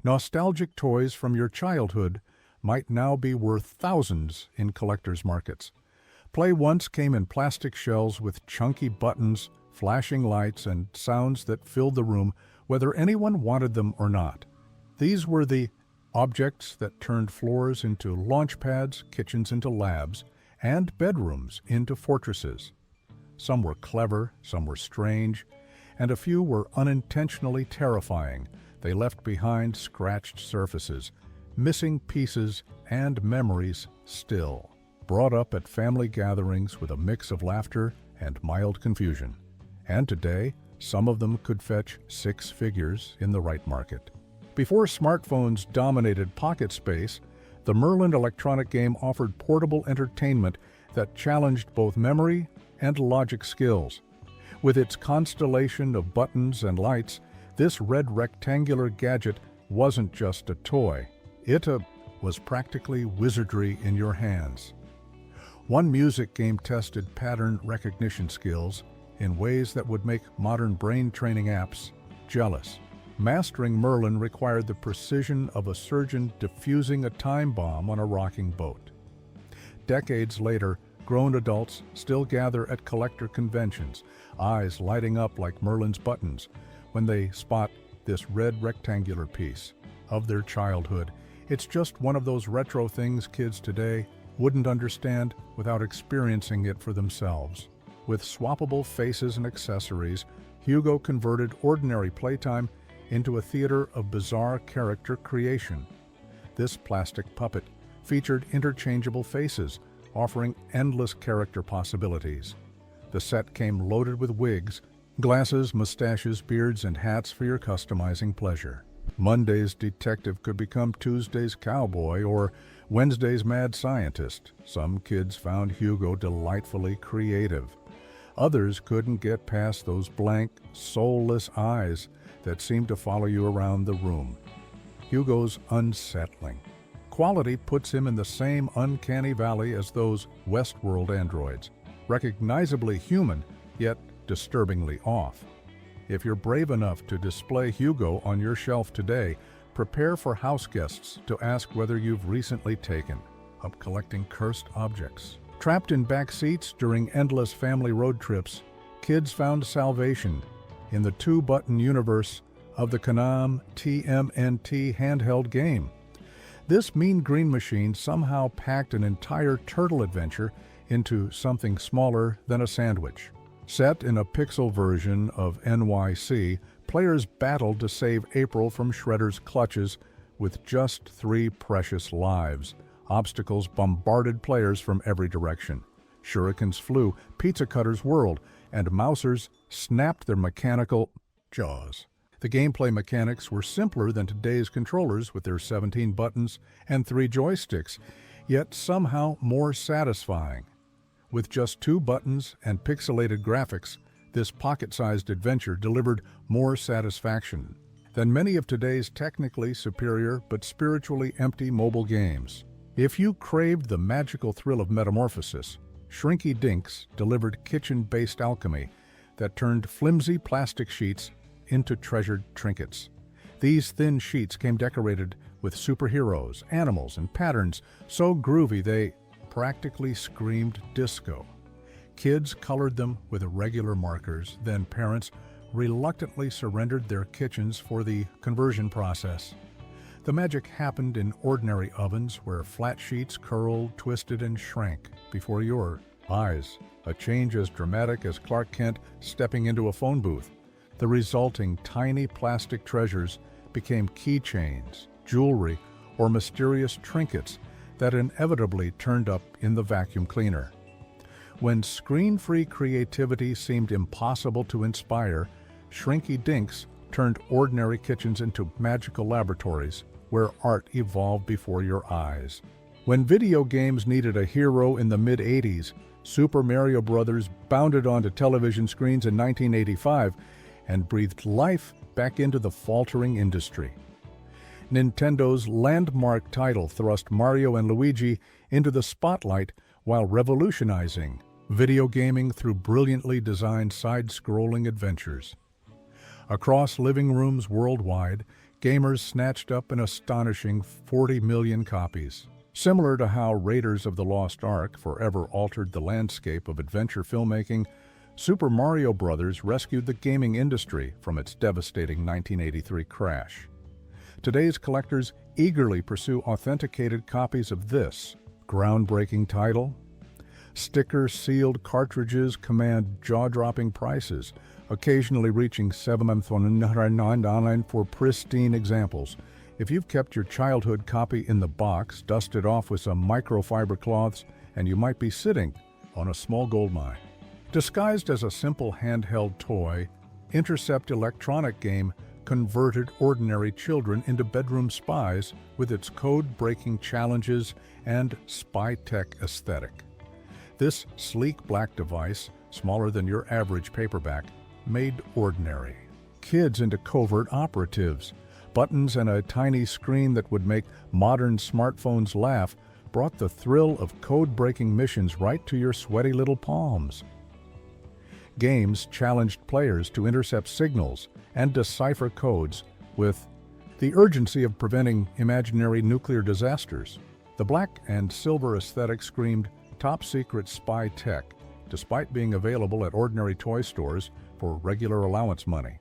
Nostalgic toys from your childhood might now be worth thousands in collectors' markets. Play once came in plastic shells with chunky buttons, flashing lights, and sounds that filled the room whether anyone wanted them or not. These were the objects that turned floors into launch pads, kitchens into labs, and bedrooms into fortresses. Some were clever, some were strange, and a few were unintentionally terrifying. They left behind scratched surfaces, missing pieces, and memories still. Brought up at family gatherings with a mix of laughter and mild confusion. And today, some of them could fetch 6 figures in the right market. Before smartphones dominated pocket space, the Merlin electronic game offered portable entertainment that challenged both memory and logic skills. With its constellation of buttons and lights, this red rectangular gadget wasn't just a toy. It was practically wizardry in your hands. One music game tested pattern recognition skills in ways that would make modern brain training apps jealous. Mastering Merlin required the precision of a surgeon defusing a time bomb on a rocking boat. Decades later, grown adults still gather at collector conventions, eyes lighting up like Merlin's buttons, when they spot this red rectangular piece of their childhood. It's just one of those retro things kids today wouldn't understand without experiencing it for themselves. With swappable faces and accessories, Hugo converted ordinary playtime into a theater of bizarre character creation. This plastic puppet featured interchangeable faces, offering endless character possibilities. The set came loaded with wigs, glasses, mustaches, beards, and hats for your customizing pleasure. Monday's detective could become Tuesday's cowboy or Wednesday's mad scientist. Some kids found Hugo delightfully creative. Others couldn't get past those blank, soulless eyes that seemed to follow you around the room. Hugo's unsettling. Quality puts him in the same uncanny valley as those Westworld androids, recognizably human, yet disturbingly off. If you're brave enough to display Hugo on your shelf today, prepare for house guests to ask whether you've recently taken up collecting cursed objects. Trapped in back seats during endless family road trips, kids found salvation in the 2-button universe of the Konami TMNT handheld game. This mean green machine somehow packed an entire turtle adventure into something smaller than a sandwich. Set in a pixel version of NYC, players battled to save April from Shredder's clutches with just 3 precious lives. Obstacles bombarded players from every direction. Shurikens flew, pizza cutters whirled, and mousers snapped their mechanical jaws. The gameplay mechanics were simpler than today's controllers with their 17 buttons and 3 joysticks, yet somehow more satisfying. With just 2 buttons and pixelated graphics, this pocket-sized adventure delivered more satisfaction than many of today's technically superior but spiritually empty mobile games. If you craved the magical thrill of metamorphosis, Shrinky Dinks delivered kitchen-based alchemy that turned flimsy plastic sheets into treasured trinkets. These thin sheets came decorated with superheroes, animals, and patterns so groovy they practically screamed disco. Kids colored them with irregular markers, then parents reluctantly surrendered their kitchens for the conversion process. The magic happened in ordinary ovens where flat sheets curled, twisted, and shrank before your eyes, a change as dramatic as Clark Kent stepping into a phone booth. The resulting tiny plastic treasures became keychains, jewelry, or mysterious trinkets that inevitably turned up in the vacuum cleaner. When screen-free creativity seemed impossible to inspire, Shrinky Dinks turned ordinary kitchens into magical laboratories where art evolved before your eyes. When video games needed a hero in the mid-'80s, Super Mario Bros. Bounded onto television screens in 1985 and breathed life back into the faltering industry. Nintendo's landmark title thrust Mario and Luigi into the spotlight while revolutionizing video gaming through brilliantly designed side-scrolling adventures. Across living rooms worldwide, gamers snatched up an astonishing 40 million copies. Similar to how Raiders of the Lost Ark forever altered the landscape of adventure filmmaking, Super Mario Bros. Rescued the gaming industry from its devastating 1983 crash. Today's collectors eagerly pursue authenticated copies of this groundbreaking title. Sticker-sealed cartridges command jaw-dropping prices, occasionally reaching $799 for pristine examples. If you've kept your childhood copy in the box, dusted off with some microfiber cloths, and you might be sitting on a small gold mine. Disguised as a simple handheld toy, Intercept electronic game converted ordinary children into bedroom spies with its code-breaking challenges and spy-tech aesthetic. This sleek black device, smaller than your average paperback, made ordinary kids into covert operatives. Buttons and a tiny screen that would make modern smartphones laugh brought the thrill of code-breaking missions right to your sweaty little palms. Games challenged players to intercept signals and decipher codes with the urgency of preventing imaginary nuclear disasters. The black and silver aesthetic screamed top-secret spy tech, despite being available at ordinary toy stores for regular allowance money.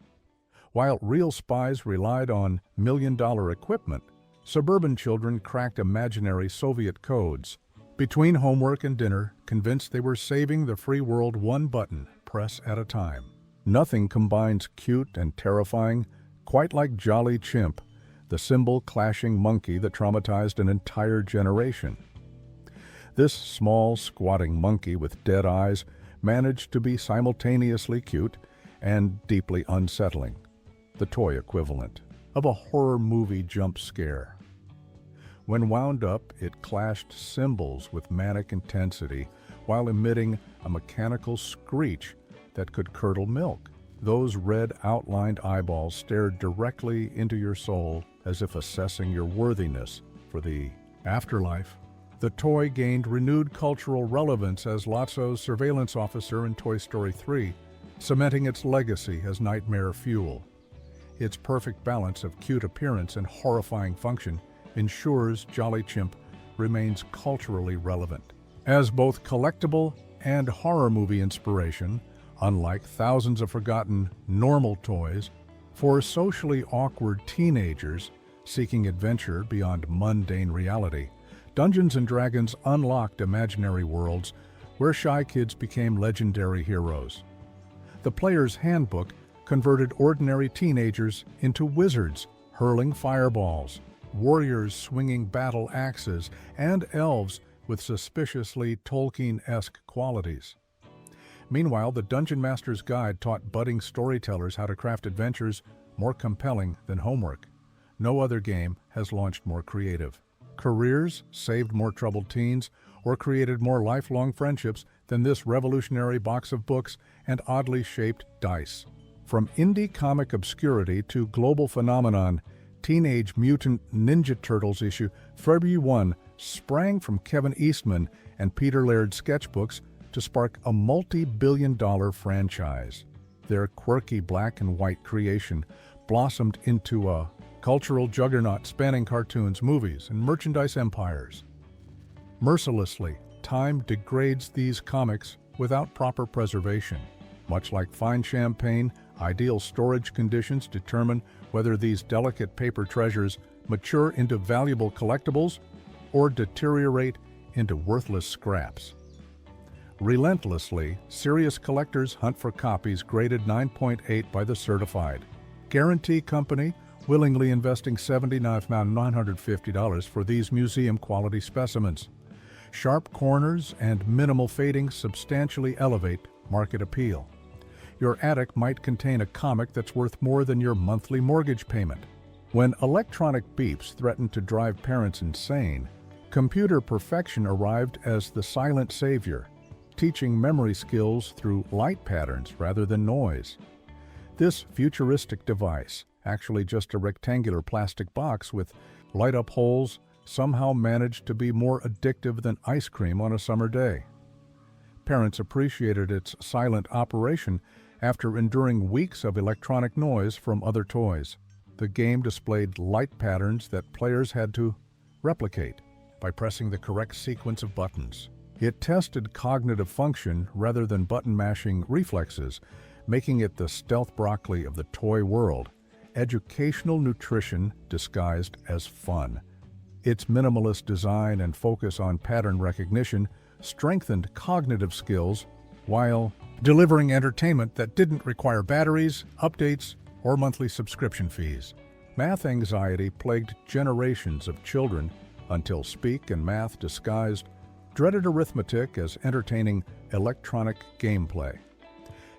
While real spies relied on million-dollar equipment, suburban children cracked imaginary Soviet codes. Between homework and dinner, convinced they were saving the free world one button press at a time. Nothing combines cute and terrifying quite like Jolly Chimp, the cymbal-clashing monkey that traumatized an entire generation. This small, squatting monkey with dead eyes managed to be simultaneously cute and deeply unsettling, the toy equivalent of a horror movie jump scare. When wound up, it clashed cymbals with manic intensity while emitting a mechanical screech that could curdle milk. Those red outlined eyeballs stared directly into your soul as if assessing your worthiness for the afterlife. The toy gained renewed cultural relevance as Lotso's surveillance officer in Toy Story 3, cementing its legacy as nightmare fuel. Its perfect balance of cute appearance and horrifying function ensures Jolly Chimp remains culturally relevant. As both collectible and horror movie inspiration, unlike thousands of forgotten normal toys, for socially awkward teenagers seeking adventure beyond mundane reality, Dungeons & Dragons unlocked imaginary worlds where shy kids became legendary heroes. The Player's Handbook converted ordinary teenagers into wizards, hurling fireballs, warriors swinging battle axes, and elves with suspiciously Tolkien-esque qualities. Meanwhile, the Dungeon Master's Guide taught budding storytellers how to craft adventures more compelling than homework. No other game has launched more creative careers, saved more troubled teens, or created more lifelong friendships than this revolutionary box of books and oddly shaped dice. From indie comic obscurity to global phenomenon, Teenage Mutant Ninja Turtles issue 31 sprang from Kevin Eastman and Peter Laird sketchbooks to spark a multi-billion-dollar franchise. Their quirky black and white creation blossomed into a cultural juggernaut spanning cartoons, movies, and merchandise empires. Mercilessly, time degrades these comics without proper preservation. Much like fine champagne, ideal storage conditions determine whether these delicate paper treasures mature into valuable collectibles or deteriorate into worthless scraps. Relentlessly, serious collectors hunt for copies graded 9.8 by the Certified Guarantee Company, willingly investing $79,950 for these museum-quality specimens. Sharp corners and minimal fading substantially elevate market appeal. Your attic might contain a comic that's worth more than your monthly mortgage payment. When electronic beeps threatened to drive parents insane, computer perfection arrived as the silent savior, teaching memory skills through light patterns rather than noise. This futuristic device, actually just a rectangular plastic box with light-up holes, somehow managed to be more addictive than ice cream on a summer day. Parents appreciated its silent operation after enduring weeks of electronic noise from other toys. The game displayed light patterns that players had to replicate by pressing the correct sequence of buttons. It tested cognitive function rather than button-mashing reflexes, making it the stealth broccoli of the toy world, educational nutrition disguised as fun. Its minimalist design and focus on pattern recognition strengthened cognitive skills while delivering entertainment that didn't require batteries, updates, or monthly subscription fees. Math anxiety plagued generations of children until Speak and Math disguised dreaded arithmetic as entertaining electronic gameplay.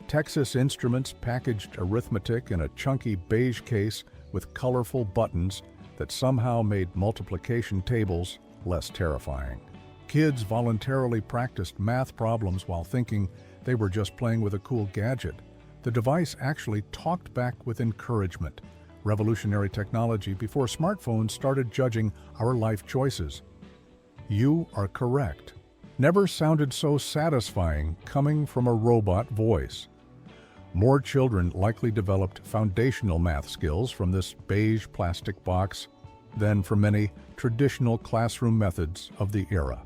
Texas Instruments packaged arithmetic in a chunky beige case with colorful buttons that somehow made multiplication tables less terrifying. Kids voluntarily practiced math problems while thinking they were just playing with a cool gadget. The device actually talked back with encouragement, revolutionary technology before smartphones started judging our life choices. "You are correct" never sounded so satisfying coming from a robot voice. More children likely developed foundational math skills from this beige plastic box than from many traditional classroom methods of the era.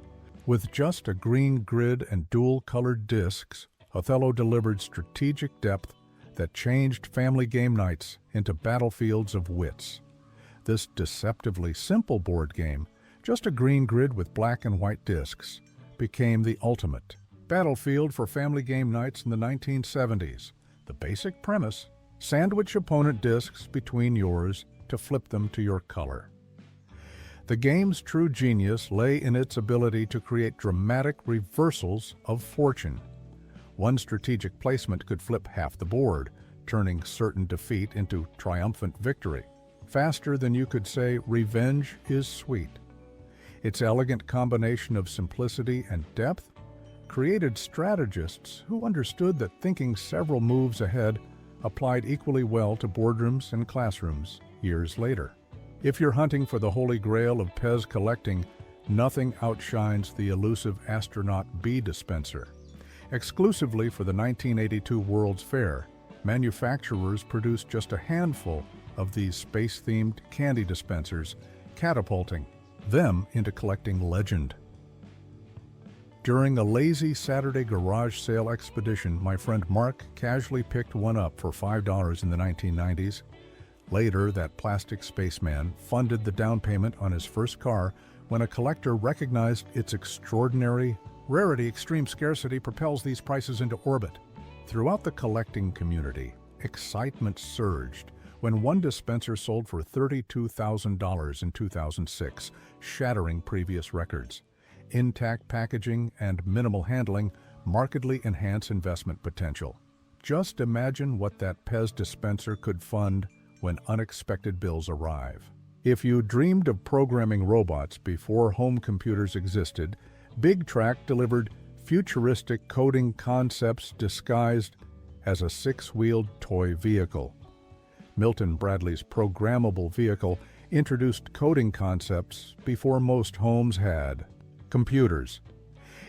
With just a green grid and dual-colored discs, Othello delivered strategic depth that changed family game nights into battlefields of wits. This deceptively simple board game, just a green grid with black and white discs, became the ultimate battlefield for family game nights in the 1970s. The basic premise: sandwich opponent discs between yours to flip them to your color. The game's true genius lay in its ability to create dramatic reversals of fortune. One strategic placement could flip half the board, turning certain defeat into triumphant victory, faster than you could say revenge is sweet. Its elegant combination of simplicity and depth created strategists who understood that thinking several moves ahead applied equally well to boardrooms and classrooms years later. If you're hunting for the holy grail of Pez collecting, nothing outshines the elusive astronaut bee dispenser. Exclusively for the 1982 World's Fair, manufacturers produced just a handful of these space-themed candy dispensers, catapulting them into collecting legend. During a lazy Saturday garage sale expedition, my friend Mark casually picked one up for $5 in the 1990s. Later, that plastic spaceman funded the down payment on his first car when a collector recognized its extraordinary rarity. Extreme scarcity propels these prices into orbit. Throughout the collecting community, excitement surged when one dispenser sold for $32,000 in 2006, shattering previous records. Intact packaging and minimal handling markedly enhance investment potential. Just imagine what that Pez dispenser could fund when unexpected bills arrive. If you dreamed of programming robots before home computers existed, Big Track delivered futuristic coding concepts disguised as a six-wheeled toy vehicle. Milton Bradley's programmable vehicle introduced coding concepts before most homes had. Computers.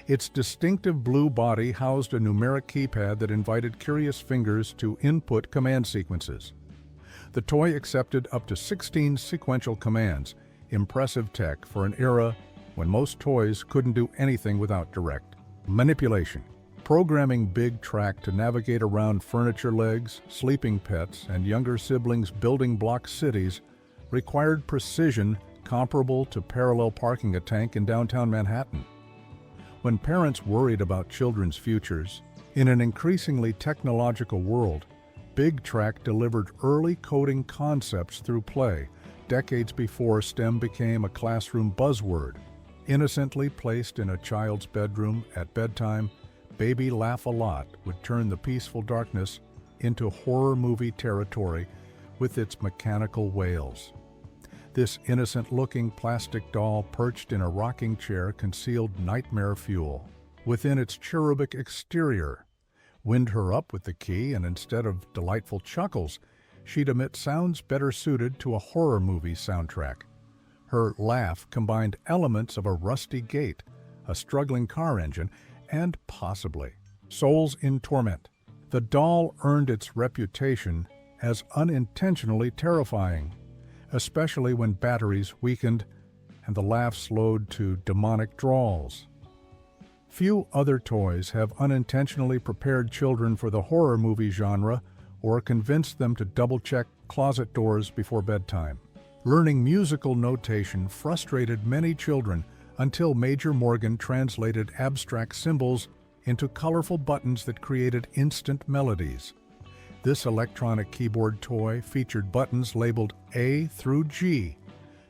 Its distinctive blue body housed a numeric keypad that invited curious fingers to input command sequences. The toy accepted up to 16 sequential commands, impressive tech for an era when most toys couldn't do anything without direct manipulation. Programming Big Track to navigate around furniture legs, sleeping pets, and younger siblings' building block cities required precision comparable to parallel parking a tank in downtown Manhattan. When parents worried about children's futures, in an increasingly technological world, Big Track delivered early coding concepts through play, decades before STEM became a classroom buzzword. Innocently placed in a child's bedroom at bedtime, Baby Laugh-A-Lot would turn the peaceful darkness into horror movie territory with its mechanical wails. This innocent-looking plastic doll perched in a rocking chair concealed nightmare fuel. Within its cherubic exterior, wind her up with the key, and instead of delightful chuckles, she'd emit sounds better suited to a horror movie soundtrack. Her laugh combined elements of a rusty gate, a struggling car engine, and possibly souls in torment. The doll earned its reputation as unintentionally terrifying, especially when batteries weakened and the laugh slowed to demonic drawls. Few other toys have unintentionally prepared children for the horror movie genre or convinced them to double-check closet doors before bedtime. Learning musical notation frustrated many children until Major Morgan translated abstract symbols into colorful buttons that created instant melodies. This electronic keyboard toy featured buttons labeled A through G,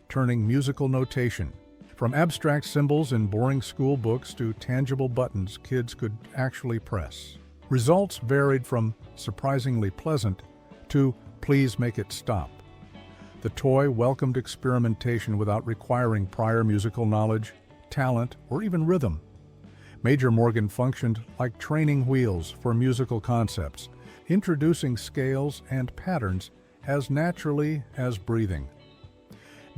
turning musical notation from abstract symbols in boring school books to tangible buttons kids could actually press. Results varied from surprisingly pleasant to please make it stop. The toy welcomed experimentation without requiring prior musical knowledge, talent, or even rhythm. Major Morgan functioned like training wheels for musical concepts, introducing scales and patterns as naturally as breathing.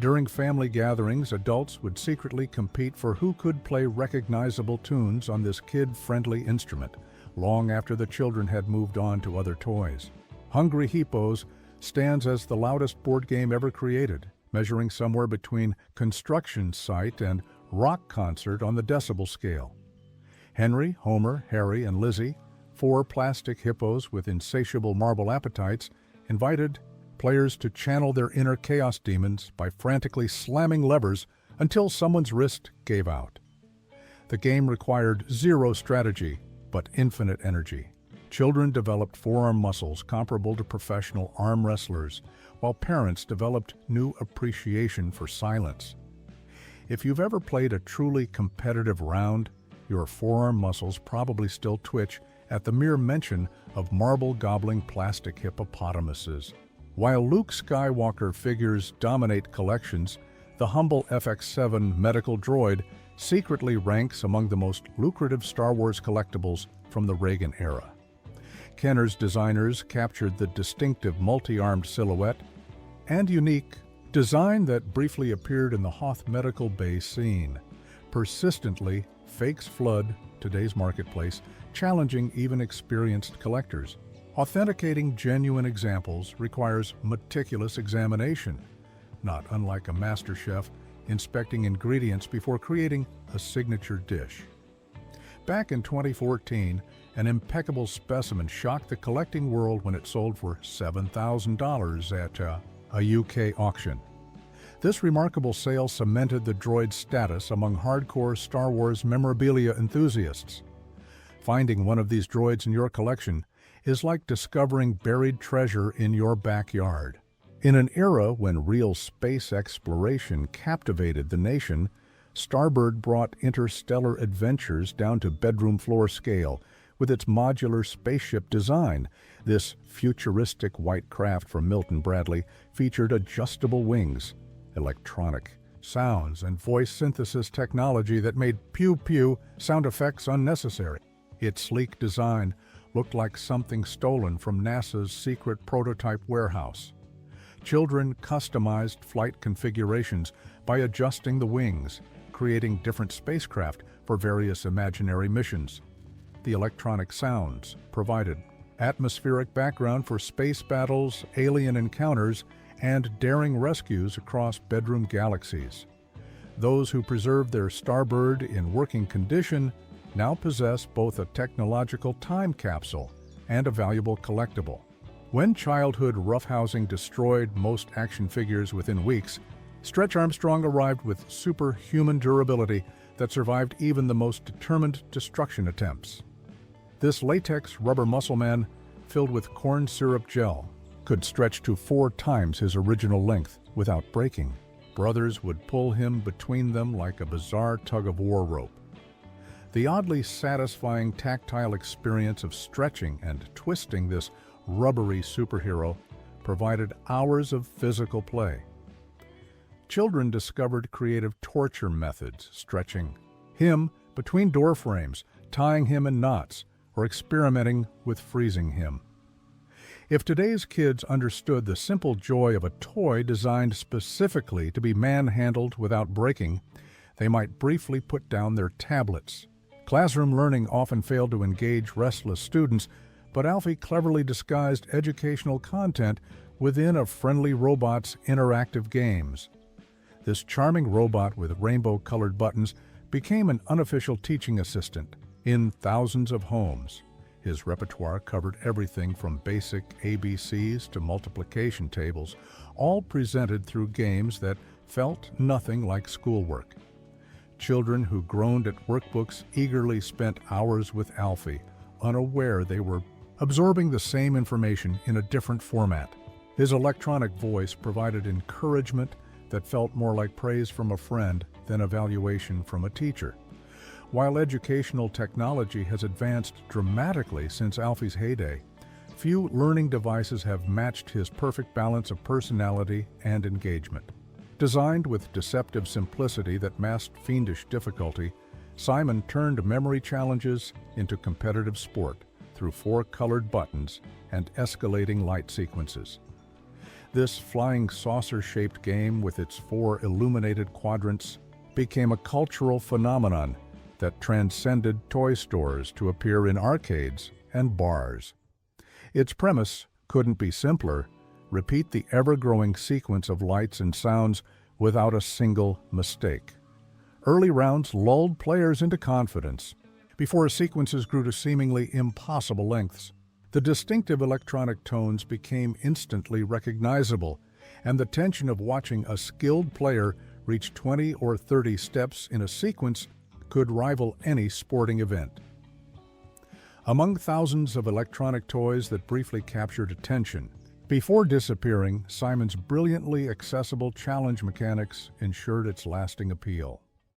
During family gatherings, adults would secretly compete for who could play recognizable tunes on this kid-friendly instrument, long after the children had moved on to other toys. Hungry Hippos stands as the loudest board game ever created, measuring somewhere between construction site and rock concert on the decibel scale. Henry, Homer, Harry, and Lizzie, 4 plastic hippos with insatiable marble appetites, invited players to channel their inner chaos demons by frantically slamming levers until someone's wrist gave out. The game required zero strategy, but infinite energy. Children developed forearm muscles comparable to professional arm wrestlers, while parents developed new appreciation for silence. If you've ever played a truly competitive round, your forearm muscles probably still twitch at the mere mention of marble-gobbling plastic hippopotamuses. While Luke Skywalker figures dominate collections, the humble FX-7 medical droid secretly ranks among the most lucrative Star Wars collectibles from the Reagan era. Kenner's designers captured the distinctive multi-armed silhouette and unique design that briefly appeared in the Hoth Medical Bay scene. Persistently, fakes flood today's marketplace, challenging even experienced collectors. Authenticating genuine examples requires meticulous examination, not unlike a master chef inspecting ingredients before creating a signature dish. Back in 2014, an impeccable specimen shocked the collecting world when it sold for $7,000 at a UK auction. This remarkable sale cemented the droid's status among hardcore Star Wars memorabilia enthusiasts. Finding one of these droids in your collection is like discovering buried treasure in your backyard. In an era when real space exploration captivated the nation, Starbird brought interstellar adventures down to bedroom floor scale with its modular spaceship design. This futuristic white craft from Milton Bradley featured adjustable wings, electronic sounds, and voice synthesis technology that made pew-pew sound effects unnecessary. Its sleek design looked like something stolen from NASA's secret prototype warehouse. Children customized flight configurations by adjusting the wings, creating different spacecraft for various imaginary missions. The electronic sounds provided atmospheric background for space battles, alien encounters, and daring rescues across bedroom galaxies. Those who preserved their Starbird in working condition now possess both a technological time capsule and a valuable collectible. When childhood roughhousing destroyed most action figures within weeks, Stretch Armstrong arrived with superhuman durability that survived even the most determined destruction attempts. This latex rubber muscle man, filled with corn syrup gel, could stretch to 4 times his original length without breaking. Brothers would pull him between them like a bizarre tug-of-war rope. The oddly satisfying tactile experience of stretching and twisting this rubbery superhero provided hours of physical play. Children discovered creative torture methods, stretching him between door frames, tying him in knots, or experimenting with freezing him. If today's kids understood the simple joy of a toy designed specifically to be manhandled without breaking, they might briefly put down their tablets. Classroom learning often failed to engage restless students, but Alfie cleverly disguised educational content within a friendly robot's interactive games. This charming robot with rainbow-colored buttons became an unofficial teaching assistant in thousands of homes. His repertoire covered everything from basic ABCs to multiplication tables, all presented through games that felt nothing like schoolwork. Children who groaned at workbooks eagerly spent hours with Alfie, unaware they were absorbing the same information in a different format. His electronic voice provided encouragement that felt more like praise from a friend than evaluation from a teacher. While educational technology has advanced dramatically since Alfie's heyday, few learning devices have matched his perfect balance of personality and engagement. Designed with deceptive simplicity that masked fiendish difficulty, Simon turned memory challenges into competitive sport through 4 colored buttons and escalating light sequences. This flying saucer-shaped game with its 4 illuminated quadrants became a cultural phenomenon that transcended toy stores to appear in arcades and bars. Its premise couldn't be simpler: repeat the ever-growing sequence of lights and sounds without a single mistake. Early rounds lulled players into confidence before sequences grew to seemingly impossible lengths. The distinctive electronic tones became instantly recognizable, and the tension of watching a skilled player reach 20 or 30 steps in a sequence could rival any sporting event. Among thousands of electronic toys that briefly captured attention, before disappearing, Simon's brilliantly accessible challenge mechanics ensured its lasting appeal.